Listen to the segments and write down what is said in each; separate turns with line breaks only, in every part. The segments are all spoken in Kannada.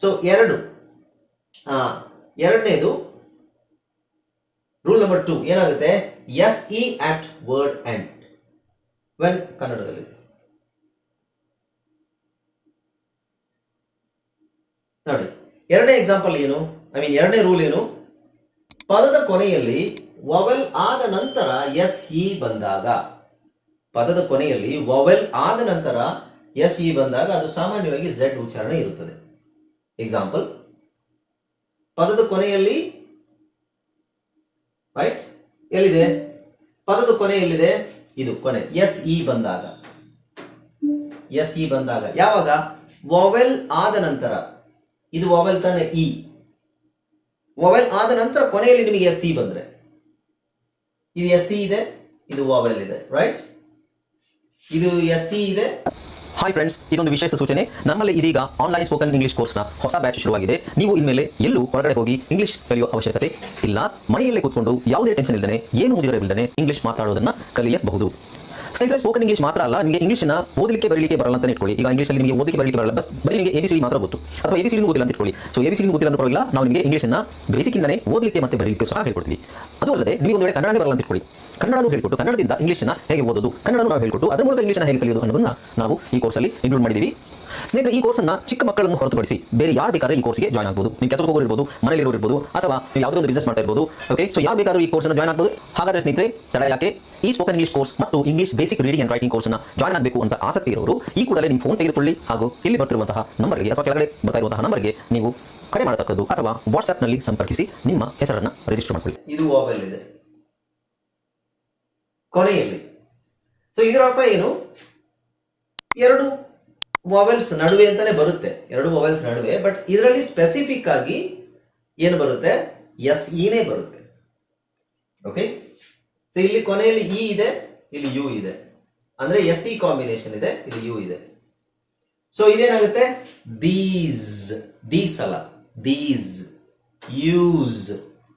ಸೊ ಎರಡನೇದು ರೂಲ್ ನಂಬರ್ 2 ಏನಾಗುತ್ತೆ, S E at word end when ಕನ್ನಡದಲ್ಲಿ. ನೋಡಿ ಎರಡನೇ ಎಕ್ಸಾಂಪಲ್ ಏನು, ಎರಡನೇ ರೂಲ್ ಏನು, ಪದದ ಕೊನೆಯಲ್ಲಿ ವವೆಲ್ ಆದ ನಂತರ ಎಸ್ ಇ ಬಂದಾಗ, ಪದದ ಕೊನೆಯಲ್ಲಿ ವವೆಲ್ ಆದ ನಂತರ ಎಸ್ ಇ ಬಂದಾಗ ಅದು ಸಾಮಾನ್ಯವಾಗಿ ಝೆಡ್ ಉಚ್ಚಾರಣೆ ಇರುತ್ತದೆ. ಎಕ್ಸಾಂಪಲ್, ಪದದ ಕೊನೆಯಲ್ಲಿ ರೈಟ್ ಎಲ್ಲಿದೆ, ಪದದ ಕೊನೆ ಎಲ್ಲಿದೆ, ಇದು ಕೊನೆ ಎಸ್ ಇ ಬಂದಾಗ, ಎಸ್ ಇ ಬಂದಾಗ ಯಾವಾಗ, ವವೆಲ್ ಆದ ನಂತರ, ಇದು ವವೆಲ್ ತಾನೆ ಇ, ವವೆಲ್ ಆದ ನಂತರ ಕೊನೆಯಲ್ಲಿ ನಿಮಗೆ ಎಸ್ ಇ ಬಂದ್ರೆ, ಇದು ಎಸ್ ಇ ಇದೆ, ಇದು ವವೆಲ್ ಇದೆ, ರೈಟ್, ಇದು ಎಸ್ ಇ ಇದೆ.
ಹಾಯ್ ಫ್ರೆಂಡ್ಸ್, ಇದೊಂದು ವಿಶೇಷ ಸೂಚನೆ. ನಮ್ಮಲ್ಲಿ ಇದೀಗ ಆನ್ಲೈನ್ ಸ್ಪೋಕನ್ ಇಂಗ್ಲಿಷ್ ಕೋರ್ಸ್ನ ಹೊಸ ಬ್ಯಾಚ್ ಶುರುವಾಗಿದೆ. ನೀವು ಇನ್ಮೇಲೆ ಎಲ್ಲೂ ಹೊರಗಡೆ ಹೋಗಿ ಇಂಗ್ಲಿಷ್ ಕಲಿಯುವ ಅವಶ್ಯಕತೆ ಇಲ್ಲ. ಮನೆಯಲ್ಲೇ ಕೂತ್ಕೊಂಡು ಯಾವುದೇ ಟೆನ್ಷನ್ ಇಲ್ಲದೆ, ಏನು ಮುಗಿದಿರಬಿಲ್ಲದೆ ಇಂಗ್ಲಿಷ್ ಮಾತಾಡೋದನ್ನ ಕಲಿಯಬಹುದು. ಸ್ನೇಹಿತರೆ, ಸ್ಪೋಕನ್ ಇಂಗ್ಲಿಷ್ ಮಾತ್ರ ಅಲ್ಲ, ನಿಮಗೆ ಇಂಗ್ಲಿಷ್ನ ಓದಲಿಕ್ಕೆ ಬರಲಿಕ್ಕೆ ಬರಲ್ಲ ಅಂತ ಇಟ್ಕೊಳ್ಳಿ. ಈಗ ಇಂಗ್ಲಿಷಲ್ಲಿ ನಿಮಗೆ ಓದಲಿಕ್ಕೆ ಬರಲಿಕ್ಕೆ ಬರಲ್ಲ, ಬರೀ ನಿಮಗೆ ಎಬಿಸಿಡಿ ಮಾತ್ರ ಗೊತ್ತು, ಅಥವಾ ಎಬಿಸಿಡಿ ಗೊತ್ತಿಲ್ಲ ಅಂತ ಇಟ್ಕೊಳ್ಳಿ. ಸೊ ಎಬಿಸಿಡಿ ಗೊತ್ತಿಲ್ಲ ಅಂತ ಪರವಾಗಿಲ್ಲ, ನಾವು ನಿಮಗೆ ಇಂಗ್ಲಿಷ್ನ ಬೇಸಿಕ್ಕಿಂದನೇ ಓದಲಿಕ್ಕೆ ಮತ್ತೆ ಬರಲಿಕ್ಕೆ ಸಹ ಹೇಳ್ಕೊಡ್ತೀವಿ. ಅದು ಅಲ್ಲದೆ ನೀವು ಒಂದು ವೇಳೆ ಕನ್ನಡನೇ ಬರಲ್ಲ ಅಂತ ಇಟ್ಕೊಳ್ಳಿ, ಕನ್ನಡನೂ ಹೇಳ್ಕೊಟ್ಟು ಕನ್ನಡದಿಂದ ಇಂಗ್ಲಿಷ್ನ ಹೇಗೆ ಓದೋದು, ಕನ್ನಡನೂ ನಾವು ಹೇಳ್ಕೊಟ್ಟು ಅದರ ಮೂಲಕ ಇಂಗ್ಲಿಷ್ನ ಹೇಗೆ ಕಲಿಯೋದು ಅನ್ನೋದನ್ನ ನಾವು ಈ ಕೋರ್ಸಲ್ಲಿ ಇನ್ಕ್ಲೂಡ್ ಮಾಡಿದ್ದೀವಿ. ಸ್ನೇಹಿತರೆ, ಈ ಕೋರ್ಸನ್ನು ಚಿಕ್ಕ ಮಕ್ಕಳನ್ನು ಹೊರತುಪಡಿಸಿ ಬೇರೆ ಯಾರು ಬೇಕಾದ್ರೆ ಈ ಕೋರ್ಸ್ಗೆ ಜಾಯ್ನ್ ಆಗಬಹುದು. ನೀವು ಕೆಲಸಕ್ಕೆ ಹೋಗೋರು ಇರ್ಬೋದು, ಮನೆಯಲ್ಲಿ ಇರ್ಬೋದು, ಅಥವಾ ನೀವು ಯಾವುದೋ ಒಂದು ಬಿಸ್ನೆಸ್ ಮಾಡ್ತಾ ಇರ್ಬೋದು. ಓಕೆ, ಸೊ ಯಾರು ಬೇಕಾದ್ರೂ ಈ ಕೋರ್ಸ್ನ ಜಾಯ್ನ್ ಆಗಬಹುದು. ಹಾಗಾದ್ರೆ ಸ್ನೇಹಿತರೆ, ತಡ ಯಾಕೆ, ಈ ಸ್ಪೋಕನ್ ಇಂಗ್ಲಿಷ್ ಕೋರ್ಸ್ ಮತ್ತು English basic reading and writing ಕೋರ್ಸ್ನ ಜಾಯ್ನ್ ಆಗಬೇಕು ಅಂತ ಆಸಕ್ತಿ ಇರೋರು ಈ ಕೂಡಲೇ ನಿಮ್ಮ ಫೋನ್ ತೆಗೆದುಕೊಳ್ಳಿ ಹಾಗೂ ಇಲ್ಲಿ ಬರ್ತಿರುವಂತಹ ನಂಬರ್ಗೆ ಅಥವಾ ಕೆಳಗಡೆ ಬರ್ತಾ ಇರುವಂತಹ ನಂಬರ್ಗೆ ನೀವು ಕರೆ ಮಾಡತಕ್ಕದ್ದು ಅಥವಾ ವಾಟ್ಸ್ಆ್ಯಪ್ನಲ್ಲಿ ಸಂಪರ್ಕಿಸಿ ನಿಮ್ಮ ಹೆಸರನ್ನು ರಿಜಿಸ್ಟರ್ ಮಾಡಿಕೊಳ್ಳಿ.
ಇದು ವವೆಲ್ ಇದೆ ಕೊನೆಯಲ್ಲಿ. ಸೊ ಇದರ ಅರ್ಥ ಏನು, ಎರಡು ವಾವೆಲ್ಸ್ ನಡುವೆ ಅಂತಾನೆ ಬರುತ್ತೆ, ಎರಡು ವಾವೆಲ್ಸ್ ನಡುವೆ, ಬಟ್ ಇದರಲ್ಲಿ ಸ್ಪೆಸಿಫಿಕ್ ಆಗಿ ಏನು ಬರುತ್ತೆ, ಎಸ್ ಇನೇ ಬರುತ್ತೆ. ಓಕೆ, ಸೊ ಇಲ್ಲಿ ಕೊನೆಯಲ್ಲಿ ಇ ಇದೆ, ಇಲ್ಲಿ ಯು ಇದೆ, ಅಂದ್ರೆ ಎಸ್ ಇ ಕಾಂಬಿನೇಷನ್ ಇದೆ, ಇಲ್ಲಿ ಯು ಇದೆ. ಸೊ ಇದೇನಾಗುತ್ತೆ, ದೀಸ್ ಅಲ್ಲ, ದೀಸ್, ಯೂಸ್,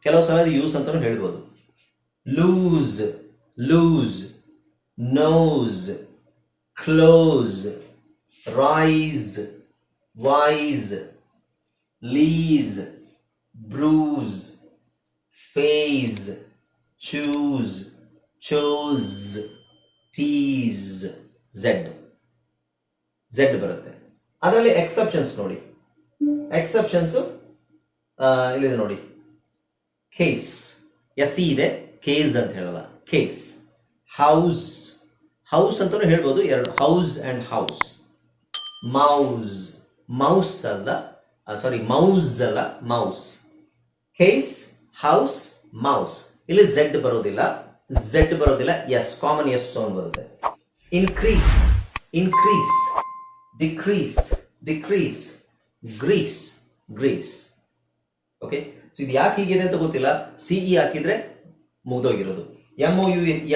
ಕೆಲವು ಸಲ ಯೂಸ್ ಅಂತಾನು ಹೇಳ್ಬೋದು, loose, nose, close, rise, wise, lease, bruise, phase, choose, chose, tease, Z ಬರುತ್ತೆ. ಅದರಲ್ಲಿ ಎಕ್ಸೆಪ್ಷನ್ಸ್ ನೋಡಿ, ಎಕ್ಸೆಪ್ಷನ್ಸ್ ಇಲ್ಲಿದೆ ನೋಡಿ, ಕೇಸ್, ಎಸ್ ಇ ಇದೆ, ಕೇಸ್ ಅಂತ ಹೇಳಲ್ಲ, ಕೇಸ್. ಹೌಸ್ ಅಂತಾನು ಹೇಳ್ಬೋದು, ಎರಡು, ಹೌಸ್ ಅಂಡ್ ಹೌಸ್. ಮೌಸ್ ಅಲ್ಲ, ಸಾರಿ ಮೌಸ್ ಅಲ್ಲ, ಮೌಸ್. Case, house, mouse. ಇಲ್ಲಿ ಝೆಡ್ ಬರೋದಿಲ್ಲ, ಎಸ್, ಕಾಮನ್ ಎಸ್ ಸೌಂಡ್ ಬರುತ್ತೆ. Increase, decrease, grease. Okay, so ಇದು ಯಾಕೆ ಹೀಗಿದೆ ಅಂತ ಗೊತ್ತಿಲ್ಲ. ಸಿಇ ಹಾಕಿದ್ರೆ ಮುಗ್ದೋಗಿರೋದು.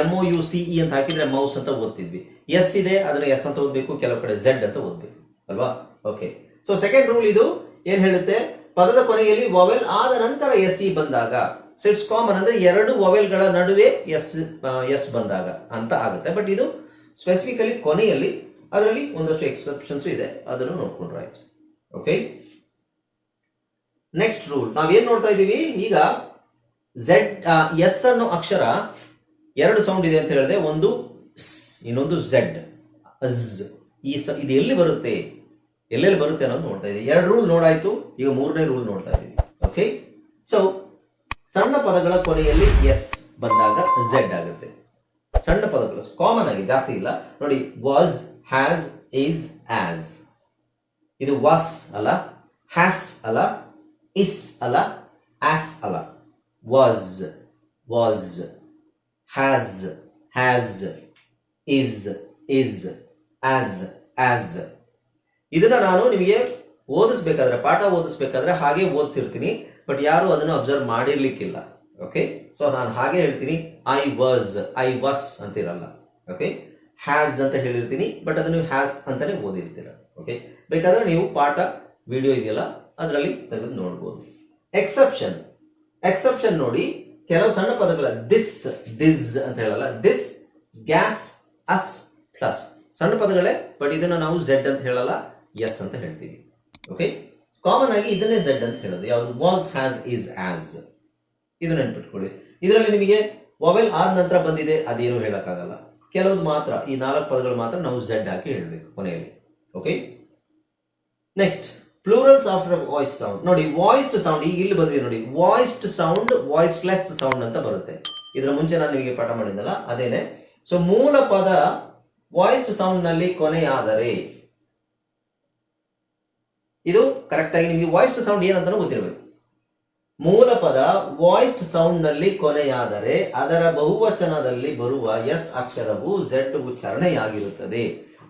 MOUCE ಅಂತ ಹಾಕಿದ್ರೆ ಮೌಸ್ ಅಂತ ಓದ್ತಿದ್ವಿ. ಎಸ್ ಇದೆ, ಅದನ್ನ ಎಸ್ ಅಂತ ಓದ್ಬೇಕು, ಕೆಲವು ಕಡೆ ಝೆಡ್ ಅಂತ ಓದ್ಬೇಕು ಅಲ್ವಾ. ಓಕೆ, ಸೊ ಸೆಕೆಂಡ್ ರೂಲ್ ಇದು ಏನ್ ಹೇಳುತ್ತೆ, ಪದದ ಕೊನೆಯಲ್ಲಿ ವವೆಲ್ ಆದ ನಂತರ ಎಸ್ ಇ ಬಂದಾಗ, ಸೊ ಇಟ್ಸ್ ಕಾಮನ್, ಅಂದ್ರೆ ಎರಡು ವವೆಲ್ಗಳ ನಡುವೆ ಎಸ್ ಬಂದಾಗ ಅಂತ ಆಗುತ್ತೆ. ಬಟ್ ಇದು ಸ್ಪೆಸಿಫಿಕಲಿ ಕೊನೆಯಲ್ಲಿ, ಅದರಲ್ಲಿ ಒಂದಷ್ಟು ಎಕ್ಸೆಪ್ಷನ್ಸ್ ಇದೆ, ಅದನ್ನು ನೋಡ್ಕೊಂಡ್ರೆ ಆಯ್ತು. ಓಕೆ, ನೆಕ್ಸ್ಟ್ ರೂಲ್ ನಾವೇನ್ ನೋಡ್ತಾ ಇದ್ದೀವಿ ಈಗ, ಎಸ್ ಅನ್ನೋ ಅಕ್ಷರ ಎರಡು ಸೌಂಡ್ ಇದೆ ಅಂತ ಹೇಳಿದೆ, ಒಂದು ಸ್, ಇನ್ನೊಂದು ಝೆಡ್, ಇದು ಎಲ್ಲಿ ಬರುತ್ತೆ, ಎಲ್ಲೆಲ್ಲಿ ಬರುತ್ತೆ ಅನ್ನೋದು ನೋಡ್ತಾ ಇದ್ದೀವಿ. ಎರಡು ರೂಲ್ ನೋಡಾಯ್ತು, ಈಗ ಮೂರನೇ ರೂಲ್ ನೋಡ್ತಾ ಇದ್ದೀವಿ. ಓಕೆ, ಸೊ ಸಣ್ಣ ಪದಗಳ ಕೊನೆಯಲ್ಲಿ ಎಸ್ ಬಂದಾಗ ಝೆಡ್ ಆಗುತ್ತೆ. ಸಣ್ಣ ಪದಗಳು ಕಾಮನ್ ಆಗಿ, ಜಾಸ್ತಿ ಇಲ್ಲ ನೋಡಿ, ವಾಸ್, ಹ್ಯಾಸ್, ಈಸ್, ಆಸ್. ಇದು ವಾಸ್ ಅಲ್ಲ, ಹ್ಯಾಸ್ ಅಲ್ಲ, ಇಸ್ ಅಲ್ಲ, ಆಸ್ ಅಲ್ಲ. was, has, is, as. ಇದನ್ನ ನಾನು ನಿಮಗೆ ಓದಿಸ್ಬೇಕಾದ್ರೆ, ಪಾಠ ಓದಿಸ್ಬೇಕಾದ್ರೆ ಹಾಗೆ ಓದಿಸಿರ್ತೀನಿ, ಬಟ್ ಯಾರು ಅದನ್ನು ಅಬ್ಸರ್ವ್ ಮಾಡಿರ್ಲಿಕ್ಕಿಲ್ಲ. ಓಕೆ, ಸೊ ನಾನು ಹಾಗೆ ಹೇಳ್ತೀನಿ, ಐ ವಾಸ್ ಅಂತಿರಲ್ಲ. ಓಕೆ, ಹ್ಯಾಸ್ ಅಂತ ಹೇಳಿರ್ತೀನಿ, ಬಟ್ ಅದನ್ನು ಹ್ಯಾಸ್ ಅಂತಾನೆ ಓದಿರ್ತೀರ. ಓಕೆ, ಬೇಕಾದ್ರೆ ನೀವು ಪಾಠ ವಿಡಿಯೋ ಇದೆಯಲ್ಲ ಅದರಲ್ಲಿ ತೆಗೆದು ನೋಡ್ಬೋದು. ಎಕ್ಸೆಪ್ಷನ್ ನೋಡಿ, ಕೆಲವು ಸಣ್ಣ ಪದಗಳ ದಿಸ್ ಅಂತ ಹೇಳಲ್ಲ, ದಿಸ್, ಗ್ಯಾಸ್, ಅಸ್, ಪ್ಲಸ್ ಸಣ್ಣ ಪದಗಳೇ, ಬಟ್ ಇದನ್ನ ನಾವು ಝೆಡ್ ಅಂತ ಹೇಳಲ್ಲ, ಎಸ್ ಅಂತ ಹೇಳ್ತೀವಿ. ಓಕೆ, ಕಾಮನ್ ಆಗಿ ಇದನ್ನೇ ಝೆಡ್ ಅಂತ ಹೇಳೋದು. ಯಾವುದು? Was, has, is, as. ಇದು ನೆನ್ಪಿಟ್ಕೊಳ್ಳಿ. ಇದರಲ್ಲಿ ನಿಮಗೆ ವಾವೆಲ್ ಆದ ನಂತರ ಬಂದಿದೆ ಅದೇನು ಹೇಳಕ್ಕಾಗಲ್ಲ. ಕೆಲವ್ದು ಮಾತ್ರ, ಈ 4 ಪದಗಳು ಮಾತ್ರ ನಾವು ಝೆಡ್ ಹಾಕಿ ಹೇಳಬೇಕು ಕೊನೆಯಲ್ಲಿ. Okay, next plurals after voice sound. ನೋಡಿ, ವಾಯ್ಸ್ಡ್ ಸೌಂಡ್ ಈಗ ಇಲ್ಲಿ ಬಂದಿದೆ ನೋಡಿ. ವಾಯ್ಸ್ಡ್ ಸೌಂಡ್, ವಾಯ್ಸ್ಲೆಸ್ ಸೌಂಡ್ ಅಂತ ಬರುತ್ತೆ. ಇದರ ಮುಂಚೆ ನಾನು ನಿಮಗೆ ಪಾಠ ಮಾಡಿದ್ದಲ್ಲ ಅದೇನೆ. ಸೊ ಮೂಲ ಪದ ವಾಯ್ಸ್ಡ್ ಸೌಂಡ್ ನಲ್ಲಿ ಕೊನೆಯಾದರೆ, ಇದು ಕರೆಕ್ಟ್ ಆಗಿ ನಿಮಗೆ ವಾಯ್ಸ್ಡ್ ಸೌಂಡ್ ಏನಂತ ಗೊತ್ತಿರಬೇಕು. ಮೂಲ ಪದ ವಾಯ್ಸ್ಡ್ ಸೌಂಡ್ ನಲ್ಲಿ ಕೊನೆಯಾದರೆ ಅದರ ಬಹುವಚನದಲ್ಲಿ ಬರುವ ಎಸ್ ಅಕ್ಷರವು ಝೆಡ್ ಉಚ್ಚಾರಣೆಯಾಗಿರುತ್ತದೆ.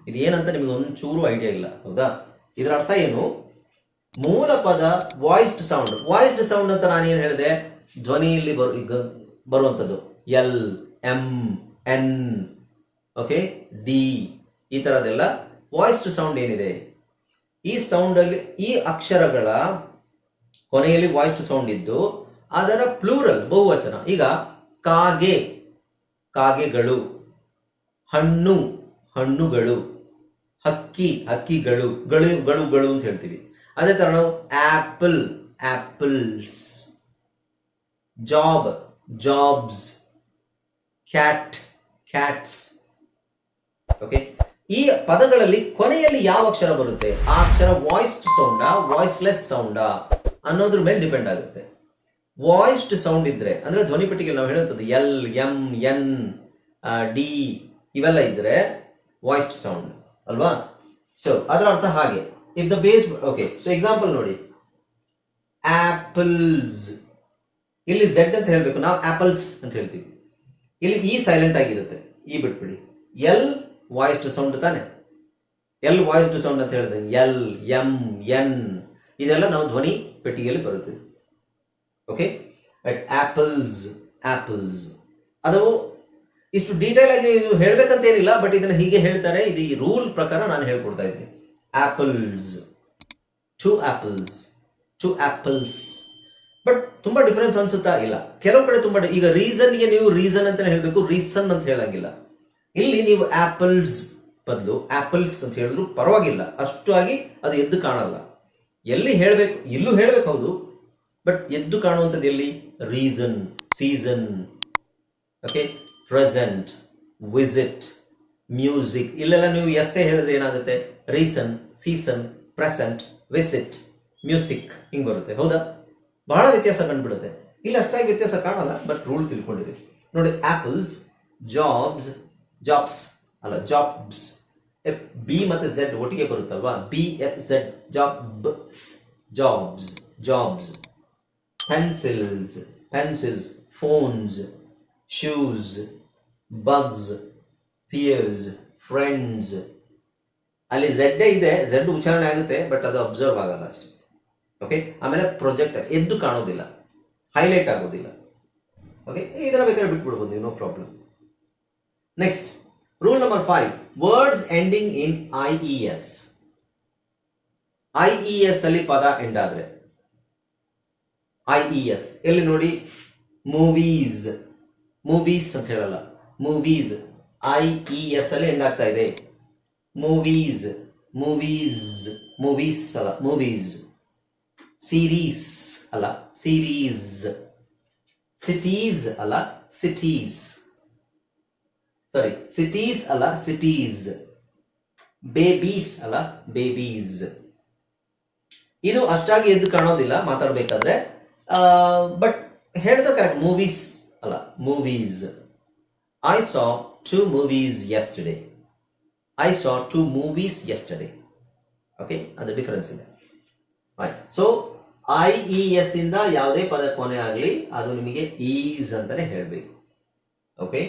ಇದು ಏನಂತ ನಿಮಗೆ ಒಂಚೂರು ಐಡಿಯಾ ಇಲ್ಲ, ಹೌದಾ? ಇದರ ಅರ್ಥ ಏನು? ಮೂಲ ಪದ ವಾಯ್ಸ್ಡ್ ಸೌಂಡ್. ವಾಯ್ಸ್ಡ್ ಸೌಂಡ್ ಅಂತ ನಾನು ಏನು ಹೇಳಿದೆ? ಧ್ವನಿಯಲ್ಲಿ ಬರುವಂತದ್ದು L, M, N, okay, D, ಈ ತರದೆಲ್ಲ ವಾಯ್ಸ್ಡ್ ಸೌಂಡ್ ಏನಿದೆ, ಈ ಸೌಂಡ್ ಅಲ್ಲಿ ಈ ಅಕ್ಷರಗಳ ಕೊನೆಯಲ್ಲಿ ವಾಯ್ಸ್ಡ್ ಸೌಂಡ್ ಇದ್ದು ಅದರ ಪ್ಲೂರಲ್ ಬಹುವಚನ. ಈಗ ಕಾಗೆ, ಕಾಗೆಗಳು, ಹಣ್ಣು, ಹಣ್ಣುಗಳು, ಹಕ್ಕಿ, ಹಕ್ಕಿಗಳು, ಗಳು ಅಂತ ಹೇಳ್ತೀವಿ. ಅದೇ ತರ ನಾವು apple, apples, job, jobs, cat, cats. Okay, ಈ ಪದಗಳಲ್ಲಿ ಕೊನೆಯಲ್ಲಿ ಯಾವ ಅಕ್ಷರ ಬರುತ್ತೆ, ಆ ಅಕ್ಷರ ವಾಯ್ಸ್ಡ್ ಸೌಂಡಾ ವಾಯ್ಸ್ಲೆಸ್ ಸೌಂಡಾ ಅನ್ನೋದ್ರ ಮೇಲೆ ಡಿಪೆಂಡ್ ಆಗುತ್ತೆ. ವಾಯ್ಸ್ಡ್ ಸೌಂಡ್ ಇದ್ರೆ ಅಂದ್ರೆ ಧ್ವನಿ ಪೆಟ್ಟಿಗೆ ನಾವು ಹೇಳುವಂಥದ್ದು ಎಲ್, ಎಂ, ಎನ್, ಡಿ ಇವೆಲ್ಲ ಇದ್ರೆ ವಾಯ್ಸ್ಡ್ ಸೌಂಡ್ ಅಲ್ವಾ? ಸೊ ಅದರ ಅರ್ಥ ಹಾಗೆ. If the base, okay, so example ನೋಡಿ, ಆಪಲ್ಸ್, ಇಲ್ಲಿ ಝೆಡ್ ಅಂತ ಹೇಳ್ಬೇಕು, ನಾವು ಆಪಲ್ಸ್ ಅಂತ ಹೇಳ್ತೀವಿ. ಇಲ್ಲಿ ಈ ಸೈಲೆಂಟ್ ಆಗಿರುತ್ತೆ, ಈ ಬಿಟ್ಬಿಡಿ. ಎಲ್ ವಾಯ್ಸ್ಡ್ ಸೌಂಡ್ ತಾನೆ, ಎಲ್ ವಾಯ್ಸ್ಡ್ ಸೌಂಡ್ ಅಂತ ಹೇಳಿದ್ರೆ ಎಲ್, ಎಂ, ಎನ್ ಇದೆಲ್ಲ ನಾವು ಧ್ವನಿ ಪೆಟ್ಟಿಗೆಯಲ್ಲಿ ಬರುತ್ತೆ. Okay, apples, apples. ಅದು ಇಷ್ಟು ಡೀಟೇಲ್ ಆಗಿ ಹೇಳ್ಬೇಕಂತ ಏನಿಲ್ಲ, ಬಟ್ ಇದನ್ನ ಹೀಗೆ ಹೇಳ್ತಾರೆ. ಇದು ಈ ರೂಲ್ ಪ್ರಕಾರ ನಾನು ಹೇಳ್ಕೊಡ್ತಾ ಇದ್ದೀನಿ. Apples, 2 apples, 2 apples. ಬಟ್ ತುಂಬಾ ಡಿಫರೆನ್ಸ್ ಅನ್ಸುತ್ತಾ? ಇಲ್ಲ. ಕೆಲವು ಕಡೆ ತುಂಬಾ ಈಗ ರೀಸನ್ಗೆ ನೀವು ರೀಸನ್ ಅಂತ ಹೇಳ್ಬೇಕು, ರೀಸನ್ ಅಂತ ಹೇಳಂಗಿಲ್ಲ. ಇಲ್ಲಿ ನೀವು ಆಪಲ್ಸ್ ಬದಲು ಆಪಲ್ಸ್ ಅಂತ ಹೇಳಿದ್ರು ಪರವಾಗಿಲ್ಲ, ಅಷ್ಟು ಆಗಿ ಅದು ಎದ್ದು ಕಾಣಲ್ಲ. ಎಲ್ಲಿ ಹೇಳ್ಬೇಕು, ಇಲ್ಲೂ ಹೇಳ್ಬೇಕು ಹೌದು, ಬಟ್ ಎದ್ದು ಕಾಣುವಂಥದ್ದು ಎಲ್ಲಿ? Reason, season, okay, present, visit, music. ಇಲ್ಲೆಲ್ಲ ನೀವು ಎಸ್ಸೇ ಹೇಳಿದ್ರೆ ಏನಾಗುತ್ತೆ? Reason, season, present, visit, music ಹಿಂಗ್ ಬರುತ್ತೆ, ಹೌದಾ? ಬಹಳ ವ್ಯತ್ಯಾಸ ಕಂಡುಬಿಡುತ್ತೆ. ಇಲ್ಲಿ ಅಷ್ಟಾಗಿ ವ್ಯತ್ಯಾಸ ಕಾಣಲ್ಲ, ಬಟ್ ರೂಲ್ ತಿಳ್ಕೊಂಡಿದೆ ನೋಡಿ. ಆಪಲ್ಸ್, ಜಾಬ್ಸ್, ಜಾಬ್ಸ್ ಅಲ್ಲ ಜಾಬ್ಸ್, ಬಿ ಮತ್ತೆ ಝೆಡ್ ಒಟ್ಟಿಗೆ ಬರುತ್ತಲ್ವಾ? B F Z, jobs, jobs, jobs. Pencils, pencils, phones, shoes, bugs, pears, friends. ಅಲ್ಲಿ ಝೆಡ್ ಇದೆ, ಝೆಡ್ ಉಚ್ಚಾರಣೆ ಆಗುತ್ತೆ, ಬಟ್ ಅದು ಅಬ್ಸರ್ವ್ ಆಗಲ್ಲ ಅಷ್ಟೇ. ಓಕೆ, ಆಮೇಲೆ ಪ್ರೊಜೆಕ್ಟರ್ ಎದ್ದು ಕಾಣೋದಿಲ್ಲ, ಹೈಲೈಟ್ ಆಗೋದಿಲ್ಲ. ಓಕೆ, ಇದನ್ನ ಬೇಕಾದ್ರೆ ಬಿಟ್ಬಿಡ್ಬೋದು ನೀವು, no problem. Next rule number 5, words ending in IES. IES ಅಲ್ಲಿ ಪದ ಎಂಡ್ ಆದ್ರೆ, IES ಎಲ್ಲಿ ನೋಡಿ? ಮೂವೀಸ್, ಮೂವೀಸ್ ಅಂತ ಹೇಳಲ್ಲ, ಮೂವೀಸ್ IES ಅಲ್ಲಿ ಎಂಡ್ ಆಗ್ತಾ ಇದೆ. ಮೂವೀಸ್, ಮೂವೀಸ್, ಮೂವೀಸ್ ಅಲ್ಲ ಮೂವೀಸ್. ಸೀರೀಸ್ ಅಲ್ಲ ಸೀರೀಸ್. ಸಿಟೀಸ್ ಅಲ್ಲ ಸಿಟೀಸ್. ಸಾರಿ, ಸಿಟೀಸ್ ಅಲ್ಲ ಸಿಟೀಸ್. ಬೇಬೀಸ್ ಅಲ್ಲ ಬೇಬೀಸ್. ಇದು ಅಷ್ಟಾಗಿ ಎದ್ದು ಕಾಣೋದಿಲ್ಲ ಮಾತಾಡ್ಬೇಕಾದ್ರೆ, ಬಟ್ ಹೇಳಿದ್ರೆ ಕರೆಕ್ಟ್. ಮೂವೀಸ್ ಅಲ್ಲ movies. I saw 2 movies yesterday. I saw 2 movies yesterday. Okay, ಅದು ಡಿಫರೆನ್ಸ್ ಇದೆ. ಸೊ IES ಇಂದ ಯಾವುದೇ ಪದ ಕೊನೆ ಆಗಲಿ ಅದು ನಿಮಗೆ ಈಸ್ ಅಂತಾನೆ ಹೇಳಬೇಕು. ಓಕೆ.